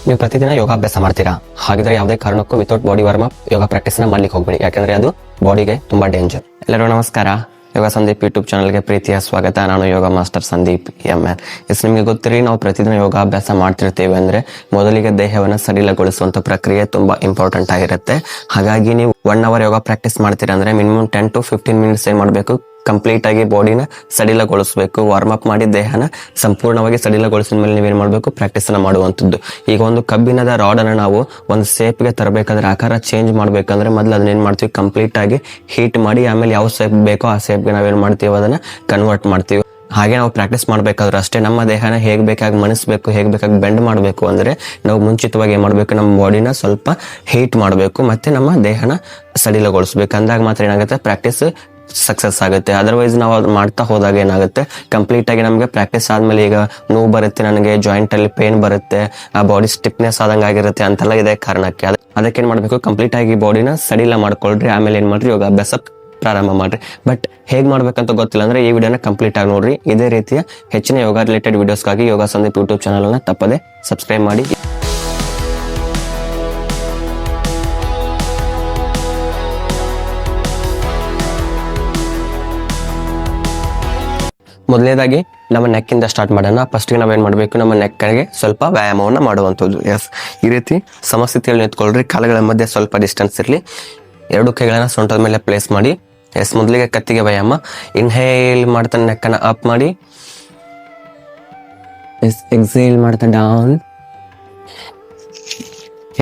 ನೀವು ಪ್ರತಿದಿನ ಯೋಗಾಭ್ಯಾಸ ಮಾಡ್ತೀರಾ? ಹಾಗಿದ್ರೆ ಯಾವುದೇ ಕಾರಣಕ್ಕೂ ವಿತೌಟ್ ಬಾಡಿ ವಾರ್ಮ್ ಅಪ್ ಯೋಗ ಪ್ರಾಕ್ಟೀಸ್ ನ ಮಾಡ್ಲಿಕ್ಕೆ ಹೋಗ್ಬೇಡಿ, ಯಾಕಂದ್ರೆ ಅದು ಬಾಡಿಗೆ ತುಂಬಾ ಡೇಂಜರ್. ಎಲ್ಲರೂ ನಮಸ್ಕಾರ. ಯೋಗ ಸಂದೀಪ್ ಯೂಟ್ಯೂಬ್ ಚಾನಲ್ಗೆ ಪ್ರೀತಿಯ ಸ್ವಾಗತ. ನಾನು ಯೋಗ ಮಾಸ್ಟರ್ ಸಂದೀಪ್ ML. ನಿಮಗೆ ಗೊತ್ತಿರಿ, ನಾವು ಪ್ರತಿದಿನ ಯೋಗಾಭ್ಯಾಸ ಮಾಡ್ತಿರ್ತೀವಿ ಅಂದ್ರೆ ಮೊದಲಿಗೆ ದೇಹವನ್ನು ಸಡಿಲಗೊಳಿಸುವಂತ ಪ್ರಕ್ರಿಯೆ ತುಂಬಾ ಇಂಪಾರ್ಟೆಂಟ್ ಆಗಿರುತ್ತೆ. ಹಾಗಾಗಿ ನೀವು 1 hour ಯೋಗ ಪ್ರಾಕ್ಟೀಸ್ ಮಾಡ್ತೀರಾ ಅಂದ್ರೆ ಮಿನಿಮಮ್ 10 to 15 minutes ಏನ್ ಮಾಡಬೇಕು, ಕಂಪ್ಲೀಟ್ ಆಗಿ ಬಾಡಿನ ಸಡಿಲಗೊಳಿಸಬೇಕು. ವಾರ್ಮ್ ಅಪ್ ಮಾಡಿ ದೇಹನ ಸಂಪೂರ್ಣವಾಗಿ ಸಡಿಲಗೊಳಿಸಿದ ಮೇಲೆ ನೀವೇನ್ ಮಾಡಬೇಕು, ಪ್ರಾಕ್ಟೀಸ್ ಅನ್ನ ಮಾಡುವಂಥದ್ದು. ಈಗ ಒಂದು ಕಬ್ಬಿಣದ ರಾಡ್ ಅನ್ನ ನಾವು ಒಂದು ಶೇಪ್ ಗೆ ತರಬೇಕಾದ್ರೆ, ಆಕಾರ ಚೇಂಜ್ ಮಾಡ್ಬೇಕಂದ್ರೆ ಮೊದಲು ಅದನ್ನ ಏನ್ ಮಾಡ್ತೀವಿ, ಕಂಪ್ಲೀಟ್ ಆಗಿ ಹೀಟ್ ಮಾಡಿ ಆಮೇಲೆ ಯಾವ ಶೇಪ್ ಬೇಕೋ ಆ ಶೇಪ್ ಗೆ ನಾವೇನ್ ಮಾಡ್ತೀವಿ, ಅದನ್ನ ಕನ್ವರ್ಟ್ ಮಾಡ್ತೀವಿ. ಹಾಗೆ ನಾವು ಪ್ರಾಕ್ಟೀಸ್ ಮಾಡ್ಬೇಕಾದ್ರೆ ಅಷ್ಟೇ, ನಮ್ಮ ದೇಹನ ಹೇಗ್ ಬೇಕಾಗಿ ಮಣಿಸ್ಬೇಕು, ಹೇಗ್ ಬೇಕಾಗಿ ಬೆಂಡ್ ಮಾಡಬೇಕು ಅಂದ್ರೆ ನಾವು ಮುಂಚಿತವಾಗಿ ಏನ್ ಮಾಡ್ಬೇಕು, ನಮ್ಮ ಬಾಡಿನ ಸ್ವಲ್ಪ ಹೀಟ್ ಮಾಡಬೇಕು ಮತ್ತೆ ನಮ್ಮ ದೇಹನ ಸಡಿಲಗೊಳಿಸ್ಬೇಕು. ಅಂದಾಗ ಮಾತ್ರ ಏನಾಗುತ್ತೆ, ಪ್ರಾಕ್ಟೀಸ್ ಸಕ್ಸಸ್ ಆಗುತ್ತೆ. ಅದರ್ವೈಸ್ ನಾವು ಅದು ಮಾಡ್ತಾ ಹೋದಾಗ ಏನಾಗುತ್ತೆ, ಕಂಪ್ಲೀಟ್ ಆಗಿ ನಮಗೆ ಪ್ರಾಕ್ಟೀಸ್ ಆದ್ಮೇಲೆ ಈಗ ನೋವು ಬರುತ್ತೆ, ನನಗೆ ಜಾಯಿಂಟ್ ಅಲ್ಲಿ ಪೇನ್ ಬರುತ್ತೆ, ಆ ಬಾಡಿ ಸ್ಟಿಫ್ನೆಸ್ ಆದಂಗೆ ಆಗಿರುತ್ತೆ ಅಂತೆಲ್ಲ ಇದೆ ಕಾರಣಕ್ಕೆ. ಅದಕ್ಕೆ ಏನ್ ಮಾಡ್ಬೇಕು, ಕಂಪ್ಲೀಟ್ ಆಗಿ ಬಾಡಿನ ಸಡಿಲ ಮಾಡ್ಕೊಳ್ರಿ. ಆಮೇಲೆ ಏನ್ ಮಾಡ್ರಿ, ಯೋಗ ಅಭ್ಯಾಸ ಪ್ರಾರಂಭ ಮಾಡ್ರಿ. ಬಟ್ ಹೇಗ್ ಮಾಡ್ಬೇಕಂತ ಗೊತ್ತಿಲ್ಲ ಅಂದ್ರೆ ಈ ವಿಡಿಯೋನ ಕಂಪ್ಲೀಟ್ ಆಗಿ ನೋಡ್ರಿ. ಇದೇ ರೀತಿಯ ಹೆಚ್ಚಿನ ಯೋಗ ರಿಲೇಟೆಡ್ ವಿಡಿಯೋಸ್ಗಾಗಿ ಯೋಗ ಸಂದೀಪ್ ಯೂಟ್ಯೂಬ್ ಚಾನಲ್ ಅನ್ನ ತಪ್ಪದೆ ಸಬ್ಸ್ಕ್ರೈಬ್ ಮಾಡಿ. ಮೊದಲನೇದಾಗಿ ನಮ್ಮ ನೆಕ್ಕಿಂದ ಸ್ಟಾರ್ಟ್ ಮಾಡೋಣ. ಫಸ್ಟ್ಗೆ ನಾವೇನ್ ಮಾಡಬೇಕು, ನಮ್ಮ ನೆಕ್ಗೆ ಸ್ವಲ್ಪ ವ್ಯಾಯಾಮವನ್ನ ಮಾಡುವಂಥದ್ದು. ಎಸ್, ಈ ರೀತಿ ಸಮಸ್ಥಿತಿಯಲ್ಲಿ ನಿಂತ್ಕೊಳ್ರಿ. ಕಾಲುಗಳ ಮಧ್ಯೆ ಸ್ವಲ್ಪ ಡಿಸ್ಟೆನ್ಸ್ ಇರಲಿ. 2 ಕೈಗಳನ್ನ ಸೊಂಟದ ಮೇಲೆ ಪ್ಲೇಸ್ ಮಾಡಿ. ಎಸ್, ಮೊದಲಿಗೆ ಕತ್ತಿಗೆ ವ್ಯಾಯಾಮ. ಇನ್ಹೇಲ್ ಮಾಡ್ತಾ ನೆಕ್ಕನ್ನ ಅಪ್ ಮಾಡಿ. ಎಸ್, ಎಕ್ಸೇಲ್ ಮಾಡ್ತಾ ಡೌನ್.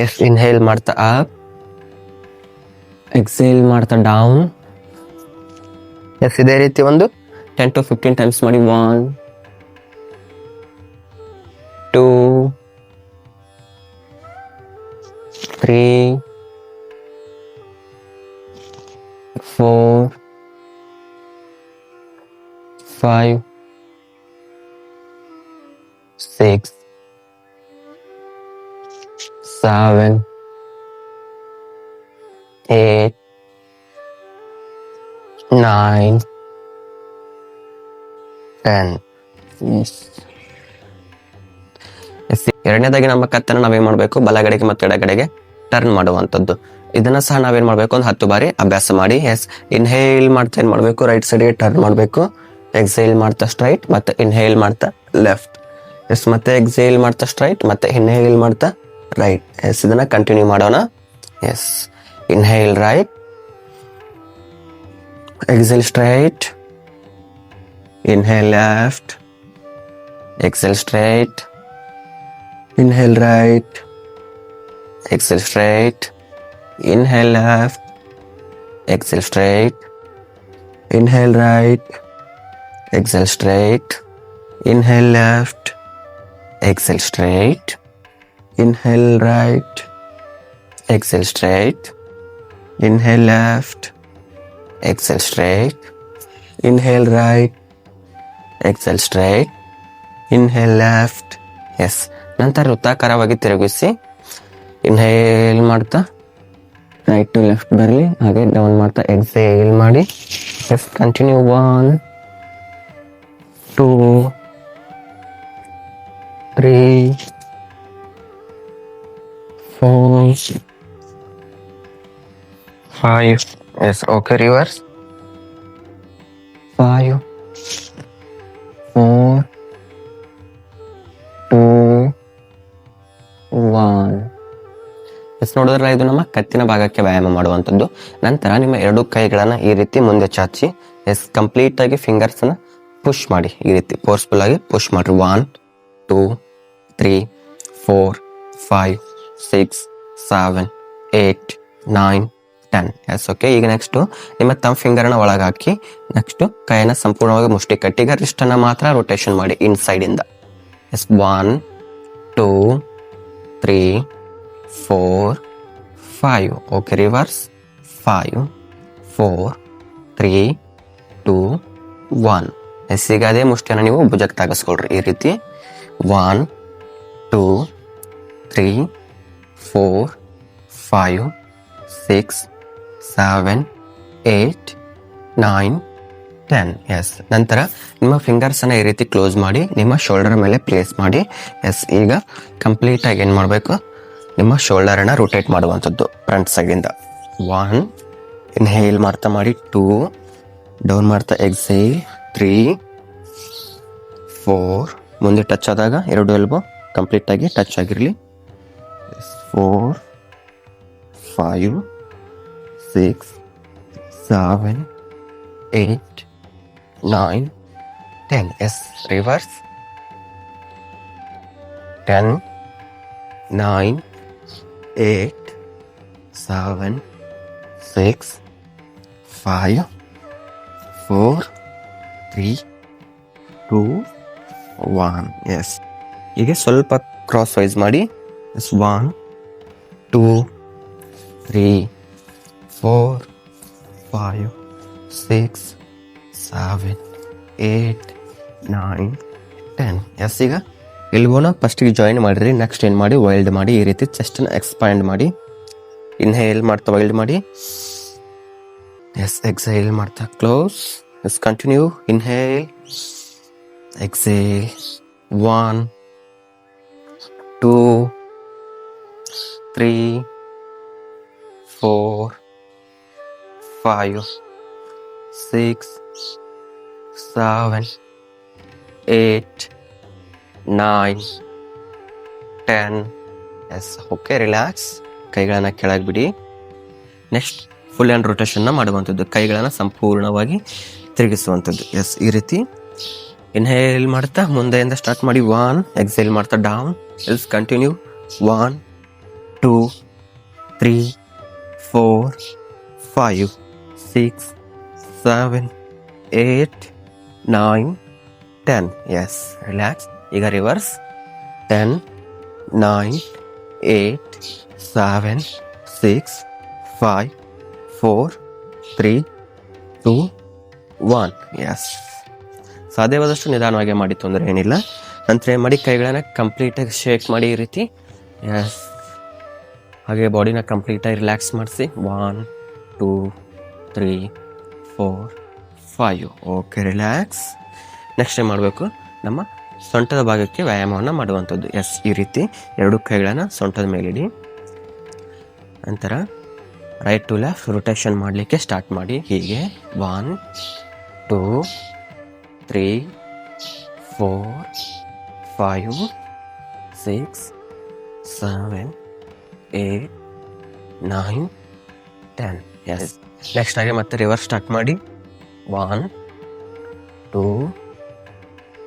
ಎಸ್, ಇನ್ಹೇಲ್ ಮಾಡ್ತಾ ಅಪ್, ಎಕ್ಸೇಲ್ ಮಾಡ್ತಾ ಡೌನ್. ಎಸ್, ಇದೇ ರೀತಿ ಒಂದು 10 to 15 times ಮಾಡಿ. 1 2 3 4 5 6 7 8 9 10. ಎರಡನೇದಾಗಿ ನಮ್ಮ ಕತ್ತನ್ನು ನಾವೇನ್ ಮಾಡ್ಬೇಕು, ಬಲಗಡೆಗೆ ಮತ್ತು ಎಡಗಡೆಗೆ ಟರ್ನ್ ಮಾಡುವಂಥದ್ದು. ಇದನ್ನ ಸಹ ನಾವೇನ್ ಮಾಡ್ಬೇಕು, ಒಂದು 10 ಬಾರಿ ಅಭ್ಯಾಸ ಮಾಡಿ. ಎಸ್, ಇನ್ಹೇಲ್ ಮಾಡ್ತಾ ಏನ್ ಮಾಡ್ಬೇಕು, ರೈಟ್ ಸೈಡ್ಗೆ ಟರ್ನ್ ಮಾಡ್ಬೇಕು. ಎಕ್ಸೇಲ್ ಮಾಡ್ತಾ ಸ್ಟ್ರೈಟ್, ಮತ್ತೆ ಇನ್ಹೇಲ್ ಮಾಡ್ತಾ ಲೆಫ್ಟ್. ಎಸ್, ಮತ್ತೆ ಎಕ್ಸೇಲ್ ಮಾಡ್ತಾ ಸ್ಟ್ರೈಟ್, ಮತ್ತೆ ಇನ್ಹೇಲ್ ಮಾಡ್ತಾ ರೈಟ್. ಎಸ್, ಇದನ್ನ ಕಂಟಿನ್ಯೂ ಮಾಡೋಣ. Yes, inhale right, exhale straight, inhale left, exhale straight, inhale right, exhale straight, inhale left, exhale straight, inhale right, exhale straight, inhale left, exhale straight, inhale right, exhale straight, inhale left, exhale straight, inhale right, exhale straight, inhale left. Yes, ನಂತರ ವೃತ್ತಾಕಾರವಾಗಿ ತಿರುಗಿಸಿ. Inhale ಮಾಡ್ತಾ right to left ಬರಲಿ, ಹಾಗೆ down ಮಾಡ್ತಾ exhale ಮಾಡಿ. Yes, continue. 1 2 3 4 5. Yes, okay, reverse. 5 4 2 1. Yes, ನೋಡಿದ್ರಲ್ಲ, ಇದು ನಮ್ಮ ಕತ್ತಿನ ಭಾಗಕ್ಕೆ ವ್ಯಾಯಾಮ ಮಾಡುವಂಥದ್ದು. ನಂತರ ನಿಮ್ಮ 2 ಕೈಗಳನ್ನ ಈ ರೀತಿ ಮುಂದೆ ಚಾಚಿ. ಎಸ್, ಕಂಪ್ಲೀಟ್ ಆಗಿ ಫಿಂಗರ್ಸ್ ನ ಪುಷ್ ಮಾಡಿ. ಈ ರೀತಿ ಫೋರ್ಸ್ಫುಲ್ ಆಗಿ ಪುಷ್ ಮಾಡ್ರಿ. 1 2 3 4 5 6 7 8 9 10. S, okay. ಈಗ ನೆಕ್ಸ್ಟ್ ನಿಮ್ಮ ತಮ್ಮ ಫಿಂಗರ್ನ ಒಳಗೆ ಹಾಕಿ ನೆಕ್ಸ್ಟ್ ಕೈಯನ್ನ ಸಂಪೂರ್ಣವಾಗಿ ಮುಷ್ಟಿ ಕಟ್ಟಿ. ಈಗ ರಿಸ್ಟ್ ಅನ್ನ ಮಾತ್ರ ರೊಟೇಷನ್ ಮಾಡಿ ಇನ್ಸೈಡ್ ಇಂದ. ಎಸ್, 1 2 3 4 5. Okay, reverse. 5 4 3 2 1. ಎಸ್, ಈಗ ಅದೇ ಮುಷ್ಟಿಯನ್ನು ನೀವು ಭುಜಕ್ಕೆ ತಾಗಿಸ್ಕೊಳ್ರಿ ಈ ರೀತಿ. 1 2 3 4 5 6 7 8 9 10. ಎಸ್. ನಂತರ ನಿಮ್ಮ ಫಿಂಗರ್ಸ್ ಅನ್ನ ಈ ರೀತಿ ಕ್ಲೋಸ್ ಮಾಡಿ ನಿಮ್ಮ ಶೋಲ್ಡರ್ ಮೇಲೆ ಪ್ಲೇಸ್ ಮಾಡಿ. ಎಸ್. ಈಗ ಕಂಪ್ಲೀಟ್ ಆಗಿ ಏನ್ ಮಾಡಬೇಕು, ನಿಮ್ಮ ಶೋಲ್ಡರ್ ಅನ್ನ ರೊಟೇಟ್ ಮಾಡುವಂಥದ್ದು ಫ್ರಂಟ್ ಸೈಡ್ ಇಂದ. 1 ಇನ್ಹೇಲ್ ಮಾಡ್ತಾ ಮಾಡಿ, 2 ಡೌನ್ ಮಾಡ್ತಾ ಎಕ್ಸೇಲ್, 3 4 ಮುಂದೆ ಟಚ್ ಆದಾಗ 2 ಎಲ್ಬೋ ಕಂಪ್ಲೀಟ್ ಆಗಿ ಟಚ್ ಆಗಿರಲಿ. 4 5 6 7 8 9 10. ಎಸ್. ರಿವರ್ಸ್. 10 9 8 7 6 5 4 3 2 1. ಎಸ್. ಹೀಗೆ ಸ್ವಲ್ಪ ಕ್ರಾಸ್ ವೈಸ್ ಮಾಡಿ. 1 2 3 4 5 6 7 8 9 10. ಎಸ್. ಈಗ ಎಲ್ಬೋನ ಫಸ್ಟಿಗೆ ಜಾಯಿನ್ ಮಾಡಿರಿ. ನೆಕ್ಸ್ಟ್ ಏನು ಮಾಡಿ, ವೈಲ್ಡ್ ಮಾಡಿ. ಈ ರೀತಿ ಚೆಸ್ಟನ್ನು ಎಕ್ಸ್ಪ್ಯಾಂಡ್ ಮಾಡಿ. ಇನ್ಹೇಲ್ ಮಾಡ್ತಾ ವೈಲ್ಡ್ ಮಾಡಿ. ಎಸ್. ಎಕ್ಸೇಲ್ ಮಾಡ್ತಾ close. Yes. Continue. Inhale, exhale. 1 2 3 4 5 6 7 8 9 10. S. Okay, relax. ಕೈಗಳನ್ನು ಕೆಳಗೆ ಬಿಡಿ. ನೆಕ್ಸ್ಟ್ ಫುಲ್ ಹ್ಯಾಂಡ್ ರೊಟೇಷನ್ನ ಮಾಡುವಂಥದ್ದು, ಕೈಗಳನ್ನು ಸಂಪೂರ್ಣವಾಗಿ ತಿರುಗಿಸುವಂಥದ್ದು. ಎಸ್. ಈ ರೀತಿ ಇನ್ಹೇಲ್ ಮಾಡ್ತಾ ಮುಂದೆಯಿಂದ ಸ್ಟಾರ್ಟ್ ಮಾಡಿ. 1 ಎಕ್ಸೇಲ್ ಮಾಡ್ತಾ down. Else continue. 1 2 3 4 5 6 7 8 9 10. S. Relax. ಈಗ ರಿವರ್ಸ್. 10 9 8 7 6 5 4 3 2 1. ಎಸ್. ಸಾಧ್ಯವಾದಷ್ಟು ನಿಧಾನವಾಗಿ ಮಾಡಿ, ತೊಂದರೆ ಏನಿಲ್ಲ. ನಂತರ ಏನು ಮಾಡಿ, ಕೈಗಳನ್ನು ಕಂಪ್ಲೀಟಾಗಿ ಶೇಕ್ ಮಾಡಿ ಈ ರೀತಿ. ಎಸ್. ಹಾಗೆ ಬಾಡಿನ ಕಂಪ್ಲೀಟಾಗಿ ರಿಲ್ಯಾಕ್ಸ್ ಮಾಡಿಸಿ. 1 2 3 4 5. Okay, relax. ನೆಕ್ಸ್ಟ್ ಏನು ಮಾಡಬೇಕು, ನಮ್ಮ ಸೊಂಟದ ಭಾಗಕ್ಕೆ ವ್ಯಾಯಾಮವನ್ನು ಮಾಡುವಂಥದ್ದು. ಎಸ್. ಈ ರೀತಿ 2 ಕೈಗಳನ್ನು ಸೊಂಟದ ಮೇಲಿಡಿ. ನಂತರ ರೈಟ್ ಟು ಲೆಫ್ಟ್ ರೊಟೇಷನ್ ಮಾಡಲಿಕ್ಕೆ ಸ್ಟಾರ್ಟ್ ಮಾಡಿ. ಹೀಗೆ 1 2 3 4 5 6 7 8 9 10. ಎಸ್. ನೆಕ್ಸ್ಟ್ ಹಾಗೆ ಮತ್ತೆ ರಿವರ್ಸ್ ಸ್ಟಾರ್ಟ್ ಮಾಡಿ. 1 2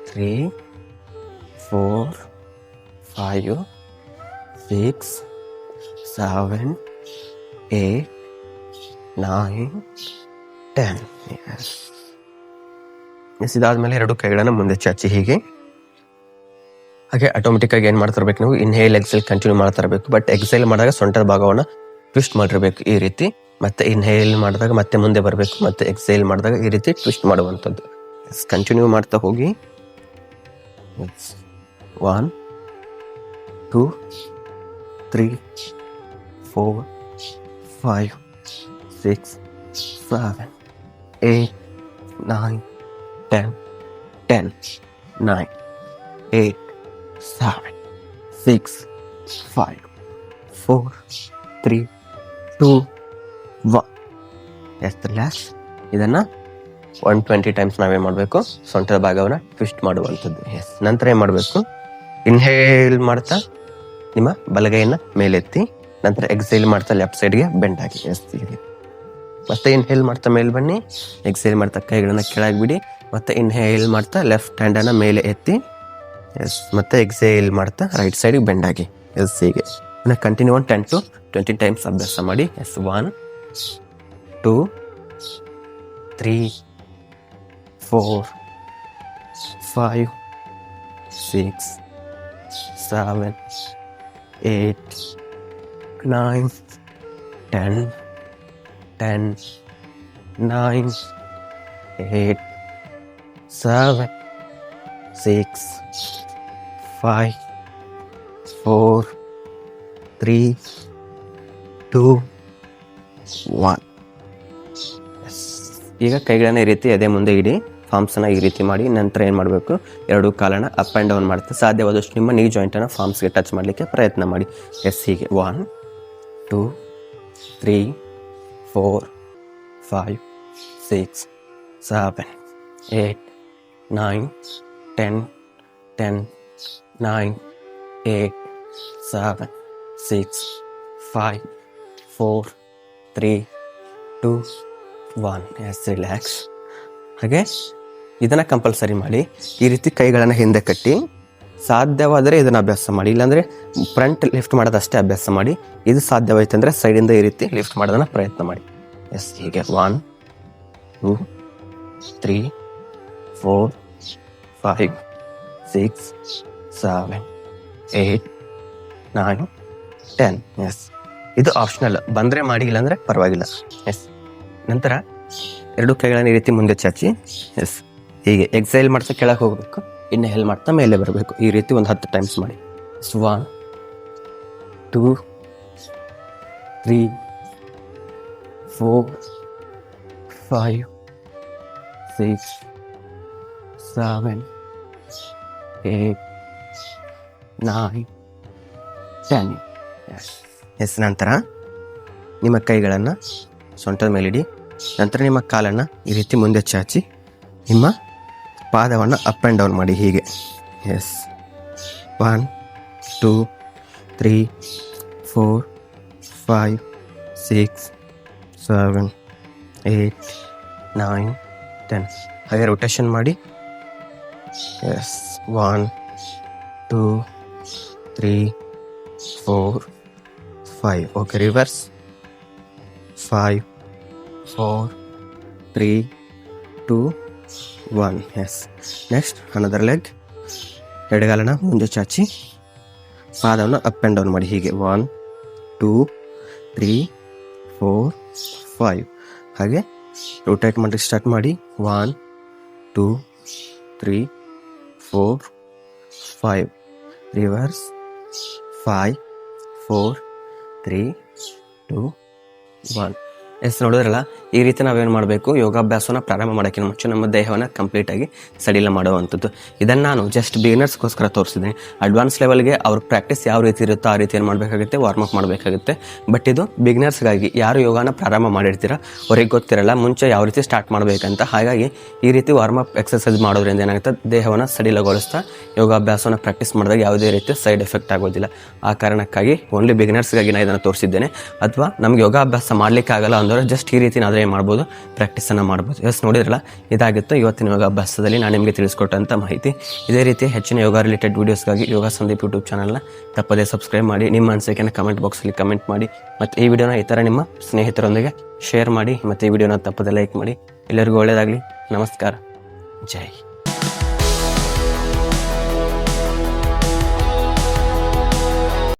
3 4 5 6 7 8 9 10. ಎಸ್. ಎಸ್. ಇದಾದ್ಮೇಲೆ 2 ಕೈಗಳನ್ನು ಮುಂದೆ ಚಾಚಿ ಹೀಗೆ. ಹಾಗೆ ಆಟೋಮೆಟಿಕ್ ಆಗಿ ಏನು ಮಾಡ್ತಿರ್ಬೇಕು, ನೀವು ಇನ್ಹೇಲ್ ಎಕ್ಸೇಲ್ ಕಂಟಿನ್ಯೂ ಮಾಡ್ತಾ ಇರಬೇಕು. ಬಟ್ ಎಕ್ಸೇಲ್ ಮಾಡಿದಾಗ ಸೊಂಟದ ಭಾಗವನ್ನು ಟ್ವಿಸ್ಟ್ ಮಾಡಿರ್ಬೇಕು ಈ ರೀತಿ. ಮತ್ತೆ ಇನ್ಹೇಲ್ ಮಾಡಿದಾಗ ಮತ್ತೆ ಮುಂದೆ ಬರಬೇಕು. ಮತ್ತೆ ಎಕ್ಸೇಲ್ ಮಾಡಿದಾಗ ಈ ರೀತಿ ಟ್ವಿಸ್ಟ್ ಮಾಡುವಂಥದ್ದು. ಕಂಟಿನ್ಯೂ ಮಾಡ್ತಾ ಹೋಗಿ. 1 2 3 4 5 6 7 8 9 10 10 9 8 7 6 5 4 3 2 1. ಎಸ್. ರಿಲ್ಯಾಕ್ಸ್. ಇದನ್ನು 120 ಟೈಮ್ಸ್ ನಾವೇನು ಮಾಡಬೇಕು, ಸೊಂಟದ ಭಾಗವನ್ನು ಟ್ವಿಸ್ಟ್ ಮಾಡುವಂಥದ್ದು. ಎಸ್. ನಂತರ ಏನು ಮಾಡಬೇಕು, ಇನ್ಹೇಲ್ ಮಾಡ್ತಾ ನಿಮ್ಮ ಬಲಗೈಯನ್ನು ಮೇಲೆತ್ತಿ, ನಂತರ ಎಕ್ಸೇಲ್ ಮಾಡ್ತಾ ಲೆಫ್ಟ್ ಸೈಡ್ಗೆ ಬೆಂಡ್ ಆಗಿ. ಎಸ್. ಮತ್ತೆ ಇನ್ಹೇಲ್ ಮಾಡ್ತಾ ಮೇಲೆ ಬನ್ನಿ. ಎಕ್ಸೇಲ್ ಮಾಡ್ತಾ ಕೈಗಳನ್ನು ಕೆಳಗೆ ಬಿಡಿ. ಮತ್ತೆ ಇನ್ಹೇಲ್ ಮಾಡ್ತಾ ಲೆಫ್ಟ್ ಹ್ಯಾಂಡನ್ನು ಮೇಲೆ ಎತ್ತಿ. ಎಸ್. ಮತ್ತೆ ಎಕ್ಸೇಲ್ ಮಾಡ್ತಾ ರೈಟ್ ಸೈಡ್ಗೆ ಬೆಂಡ್ ಆಗಿ. ಎಸ್. ಹೀಗೆ ಕಂಟಿನ್ಯೂ 10 to 20 ಟೈಮ್ಸ್ ಅಭ್ಯಾಸ ಮಾಡಿ. ಎಸ್. 1 2 3 4 5 6 7 8 9 10 10 9 8 7 6 5 4 3 2 1. ಈಗ ಕೈಗಳನ್ನ ಈ ರೀತಿ ಎದೆ ಮುಂದೆ ಇಡಿ, ಫಾರ್ಮ್ಸನ್ನು ಈ ರೀತಿ ಮಾಡಿ ನಂತರ ಏನು ಮಾಡಬೇಕು, ಎರಡು ಕಾಲನ್ನು ಅಪ್ ಆ್ಯಂಡ್ ಡೌನ್ ಮಾಡ್ತಾ ಸಾಧ್ಯವಾದಷ್ಟು ನಿಮ್ಮ ನೀ ಜಾಯಿಂಟನ್ನು ಫಾರ್ಮ್ಸ್ಗೆ ಟಚ್ ಮಾಡಲಿಕ್ಕೆ ಪ್ರಯತ್ನ ಮಾಡಿ. ಎಸ್, ಹೀಗೆ 1 2 3 4 5 6 7 8 9 10 10 9 8 7 6 5 4 3 2 1. Yes, relax. ಹಾಗೆ ಇದನ್ನು ಕಂಪಲ್ಸರಿ ಮಾಡಿ. ಈ ರೀತಿ ಕೈಗಳನ್ನು ಹಿಂದೆ ಕಟ್ಟಿ ಸಾಧ್ಯವಾದರೆ ಇದನ್ನು ಅಭ್ಯಾಸ ಮಾಡಿ, ಇಲ್ಲಾಂದರೆ ಫ್ರಂಟ್ ಲಿಫ್ಟ್ ಮಾಡೋದಷ್ಟೇ ಅಭ್ಯಾಸ ಮಾಡಿ. ಇದು ಸಾಧ್ಯವಾಯ್ತು ಅಂದರೆ ಸೈಡಿಂದ ಈ ರೀತಿ ಲಿಫ್ಟ್ ಮಾಡೋದನ್ನು ಪ್ರಯತ್ನ ಮಾಡಿ. ಎಸ್, ಹೀಗೆ 1 2 3 4 5 6 7 8 9 10. ಎಸ್, ಇದು ಆಪ್ಷನಲ್, ಬಂದರೆ ಮಾಡಿ, ಇಲ್ಲಾಂದರೆ ಪರವಾಗಿಲ್ಲ. ಎಸ್, ನಂತರ ಎರಡು ಕೈಗಳನ್ನು ಈ ರೀತಿ ಮುಂದೆ ಚಾಚಿ. ಎಸ್, ಹೀಗೆ ಎಕ್ಸೈಲ್ ಮಾಡ್ತಾ ಕೆಳಗೆ ಹೋಗಬೇಕು, ಇನ್ಹೇಲ್ ಮಾಡ್ತಾ ಮೇಲೆ ಬರಬೇಕು. ಈ ರೀತಿ ಒಂದು 10 ಟೈಮ್ಸ್ ಮಾಡಿ. 1 2 3 4 5 6 7 8 9 10. ಎಸ್, ನಂತರ ನಿಮ್ಮ ಕೈಗಳನ್ನು ಸೊಂಟದ ಮೇಲಿಡಿ. ನಂತರ ನಿಮ್ಮ ಕಾಲನ್ನು ಈ ರೀತಿ ಮುಂದೆ ಚಾಚಿ ನಿಮ್ಮ ಪಾದವನ್ನು ಅಪ್ ಆ್ಯಂಡ್ ಡೌನ್ ಮಾಡಿ ಹೀಗೆ. ಎಸ್, 1 2 3 4 5 6 7 8 9 10. ಹಾಗೆ ರೊಟೇಷನ್ ಮಾಡಿ. Yes, 1 2 3 4 5. Okay, reverse 5 4 3 2 1. Yes, next another leg. ಎಡಗಾಲನ ಮುಂದೆ ಚಾಚಿ ಪಾದವನ್ನು ಅಪ್ ಆ್ಯಂಡ್ ಡೌನ್ ಮಾಡಿ ಹೀಗೆ. 1 2 3 4 5. ಹಾಗೆ ರೊಟೇಟ್ ಮಾಡಿ ಸ್ಟಾರ್ಟ್ ಮಾಡಿ. 1 2 3 4 5. ರಿವರ್ಸ್ 5 4 3 2 1. ಎಸ್, ನೋಡಿದ್ರಲ್ಲ, ಈ ರೀತಿ ನಾವೇನು ಮಾಡಬೇಕು, ಯೋಗಾಭ್ಯಾಸವನ್ನು ಪ್ರಾರಂಭ ಮಾಡೋಕ್ಕಿಂತ ಮುಂಚೆ ನಮ್ಮ ದೇಹವನ್ನು ಕಂಪ್ಲೀಟಾಗಿ ಸಡಿಲ ಮಾಡುವಂಥದ್ದು. ಇದನ್ನು ನಾನು ಜಸ್ಟ್ ಬಿಗಿನರ್ಸ್ಗೋಸ್ಕರ ತೋರಿಸಿದ್ದೀನಿ. ಅಡ್ವಾನ್ಸ್ ಲೆವೆಲ್ಗೆ ಅವ್ರ ಪ್ರಾಕ್ಟೀಸ್ ಯಾವ ರೀತಿ ಇರುತ್ತೋ ಆ ರೀತಿ ಏನು ಮಾಡಬೇಕಾಗುತ್ತೆ, ವಾರ್ಮಪ್ ಮಾಡಬೇಕಾಗುತ್ತೆ. ಬಟ್ ಇದು ಬಿಗಿನರ್ಸ್ಗಾಗಿ, ಯಾರು ಯೋಗನ ಪ್ರಾರಂಭ ಮಾಡಿರ್ತೀರ ಅವ್ರಿಗೆ ಗೊತ್ತಿರಲ್ಲ ಮುಂಚೆ ಯಾವ ರೀತಿ ಸ್ಟಾರ್ಟ್ ಮಾಡಬೇಕಂತ. ಹಾಗಾಗಿ ಈ ರೀತಿ ವಾರ್ಮಪ್ ಎಕ್ಸಸೈಸ್ ಮಾಡೋದ್ರಿಂದ ಏನಾಗುತ್ತೆ, ದೇಹವನ್ನು ಸಡಿಲಗೊಳಿಸ್ತಾ ಯೋಗಾಭ್ಯಾಸವನ್ನು ಪ್ರಾಕ್ಟೀಸ್ ಮಾಡಿದಾಗ ಯಾವುದೇ ರೀತಿ ಸೈಡ್ ಎಫೆಕ್ಟ್ ಆಗೋದಿಲ್ಲ. ಆ ಕಾರಣಕ್ಕಾಗಿ ಓನ್ಲಿ ಬಿಗಿನರ್ಸ್ಗಾಗಿ ನಾನು ಇದನ್ನು ತೋರಿಸಿದ್ದೇನೆ. ಅಥವಾ ನಮ್ಗೆ ಯೋಗಾಭ್ಯಾಸ ಮಾಡಲಿಕ್ಕೆ ಆಗಲ್ಲ ಅಂದರೆ ಜಸ್ಟ್ ಈ ರೀತಿ ನಾವೇ ಮಾಡ್ಬೋದು, ಪ್ರಾಕ್ಟೀಸನ್ನು ಮಾಡ್ಬೋದು. ಎಸ್, ನೋಡಿದ್ರಲ್ಲ, ಇದಾಗಿತ್ತು ಇವತ್ತಿನ ಯೋಗಾಭ್ಯಾಸದಲ್ಲಿ ನಾನು ನಿಮಗೆ ತಿಳಿಸ್ಕೊಟ್ಟಂಥ ಮಾಹಿತಿ. ಇದೇ ರೀತಿ ಹೆಚ್ಚಿನ ಯೋಗ ರಿಲೇಟೆಡ್ ವೀಡಿಯೋಸ್ಗಾಗಿ ಯೋಗ ಸಂದೀಪ್ ಯೂಟ್ಯೂಬ್ ಚಾನಲ್ನ ತಪ್ಪದೇ ಸಬ್ಸ್ಕ್ರೈಬ್ ಮಾಡಿ. ನಿಮ್ಮ ಅನಿಸಿಕೆಯನ್ನು ಕಮೆಂಟ್ ಬಾಕ್ಸಲ್ಲಿ ಕಮೆಂಟ್ ಮಾಡಿ. ಮತ್ತು ಈ ವಿಡಿಯೋನ ಈ ಥರ ನಿಮ್ಮ ಸ್ನೇಹಿತರೊಂದಿಗೆ ಶೇರ್ ಮಾಡಿ. ಮತ್ತು ಈ ವಿಡಿಯೋನ ತಪ್ಪದೇ ಲೈಕ್ ಮಾಡಿ. ಎಲ್ಲರಿಗೂ ಒಳ್ಳೆಯದಾಗಲಿ. ನಮಸ್ಕಾರ. ಜೈ.